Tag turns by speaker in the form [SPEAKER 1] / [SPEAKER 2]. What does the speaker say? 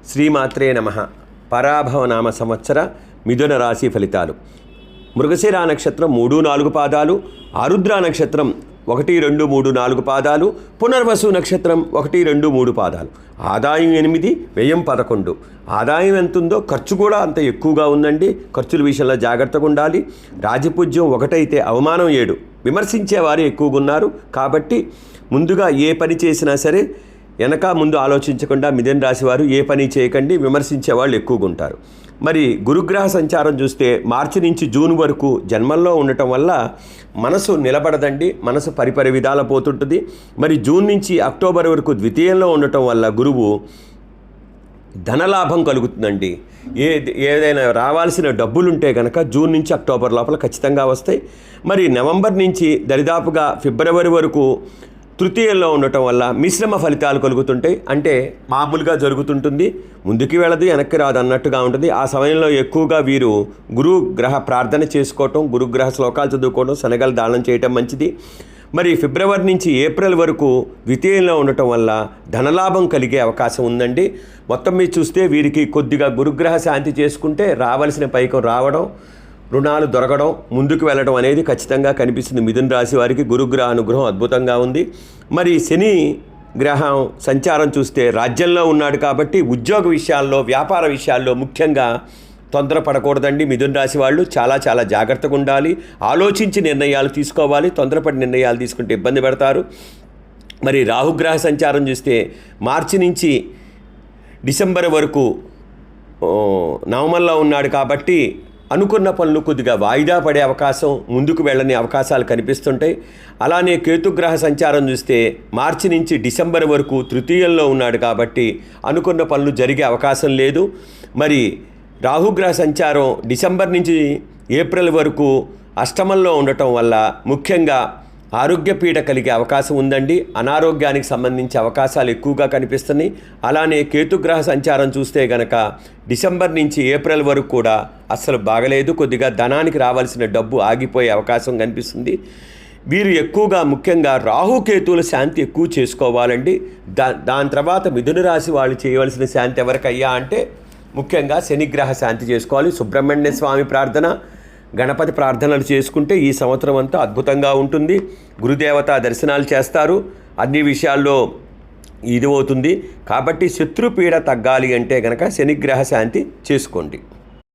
[SPEAKER 1] శ్రీమాత్రే నమః. పరాభవనామ సంవత్సర మిథున రాశి ఫలితాలు. మృగశిర నక్షత్రం 3-4 పాదాలు, ఆరుద్ర నక్షత్రం 1, 2, 3, 4 పాదాలు, పునర్వసు నక్షత్రం 1, 2, 3 పాదాలు. ఆదాయం 8, వ్యయం 11. ఆదాయం ఎంత ఉందో ఖర్చు కూడా అంత ఎక్కువగా ఉందండి. ఖర్చుల విషయంలో జాగ్రత్తగా ఉండాలి. రాజపూజ్యం 1 అయితే అవమానం 7. విమర్శించేవారు ఎక్కువగా ఉన్నారు. కాబట్టి ముందుగా ఏ పని చేసినా సరే వెనక ముందు ఆలోచించకుండా మిథున రాశి వారు ఏ పని చేయకండి. విమర్శించే వాళ్ళు ఎక్కువగా ఉంటారు. మరి గురుగ్రహ సంచారం చూస్తే మార్చి నుంచి జూన్ వరకు జన్మల్లో ఉండటం వల్ల మనసు నిలబడదండి. మనసు పరిపరి విధాల పోతుంటుంది. మరి జూన్ నుంచి అక్టోబర్ వరకు ద్వితీయంలో ఉండటం వల్ల గురువు ధనలాభం కలుగుతుందండి. ఏదైనా రావాల్సిన డబ్బులుంటే కనుక జూన్ నుంచి అక్టోబర్ లోపల ఖచ్చితంగా వస్తాయి. మరి నవంబర్ నుంచి దరిదాపుగా ఫిబ్రవరి వరకు తృతీయంలో ఉండటం వల్ల మిశ్రమ ఫలితాలు కలుగుతుంటాయి. అంటే మామూలుగా జరుగుతుంటుంది, ముందుకు వెళ్ళదు వెనక్కి రాదు అన్నట్టుగా ఉంటుంది. ఆ సమయంలో ఎక్కువగా వీరు గురుగ్రహ ప్రార్థన చేసుకోవటం, గురుగ్రహ శ్లోకాలు చదువుకోవడం, శనగలు దానం చేయటం మంచిది. మరి ఫిబ్రవరి నుంచి ఏప్రిల్ వరకు ద్వితీయంలో ఉండటం వల్ల ధనలాభం కలిగే అవకాశం ఉందండి. మొత్తం మీద చూస్తే వీరికి కొద్దిగా గురుగ్రహ శాంతి చేసుకుంటే రావాల్సిన పైకం రావడం, రుణాలు దొరకడం, ముందుకు వెళ్ళడం అనేది ఖచ్చితంగా కనిపిస్తుంది. మిథున రాశి వారికి గురుగ్రహ అనుగ్రహం అద్భుతంగా ఉంది. మరి శని గ్రహం సంచారం చూస్తే రాజ్యంలో ఉన్నాడు కాబట్టి ఉద్యోగ విషయాల్లో, వ్యాపార విషయాల్లో ముఖ్యంగా తొందరపడకూడదండి. మిథున రాశి వాళ్ళు చాలా చాలా జాగ్రత్తగా ఉండాలి. ఆలోచించి నిర్ణయాలు తీసుకోవాలి. తొందరపడి నిర్ణయాలు తీసుకుంటే ఇబ్బంది పడతారు. మరి రాహుగ్రహ సంచారం చూస్తే మార్చి నుంచి డిసెంబర్ వరకు నవంబర్లో ఉన్నాడు కాబట్టి అనుకున్న పనులు కొద్దిగా వాయిదా పడే అవకాశం, ముందుకు వెళ్ళని అవకాశాలు కనిపిస్తుంటాయి. అలానే కేతుగ్రహ సంచారం చూస్తే మార్చి నుంచి డిసెంబర్ వరకు తృతీయంలో ఉన్నాడు కాబట్టి అనుకున్న పనులు జరిగే అవకాశం లేదు. మరి రాహుగ్రహ సంచారం డిసెంబర్ నుంచి ఏప్రిల్ వరకు అష్టమంలో ఉండటం వల్ల ముఖ్యంగా ఆరోగ్యపీడ కలిగే అవకాశం ఉందండి. అనారోగ్యానికి సంబంధించి అవకాశాలు ఎక్కువగా కనిపిస్తున్నాయి. అలానే కేతుగ్రహ సంచారం చూస్తే గనక డిసెంబర్ నుంచి ఏప్రిల్ వరకు కూడా అస్సలు బాగలేదు. కొద్దిగా ధనానికి రావాల్సిన డబ్బు ఆగిపోయే అవకాశం కనిపిస్తుంది. వీరు ఎక్కువగా ముఖ్యంగా రాహుకేతువుల శాంతి ఎక్కువ చేసుకోవాలండి. దాని తర్వాత మిథున రాశి వాళ్ళు చేయవలసిన శాంతి ఎవరికయ్యా అంటే ముఖ్యంగా శనిగ్రహ శాంతి చేసుకోవాలి. సుబ్రహ్మణ్య స్వామి ప్రార్థన, గణపతి ప్రార్థనలు చేసుకుంటే ఈ సంవత్సరం అంతా అద్భుతంగా ఉంటుంది. గురుదేవత దర్శనాలు చేస్తారు. అన్ని విషయాల్లో ఇది అవుతుంది. కాబట్టి శత్రుపీడ తగ్గాలి అంటే కనుక శనిగ్రహ శాంతి చేసుకోండి.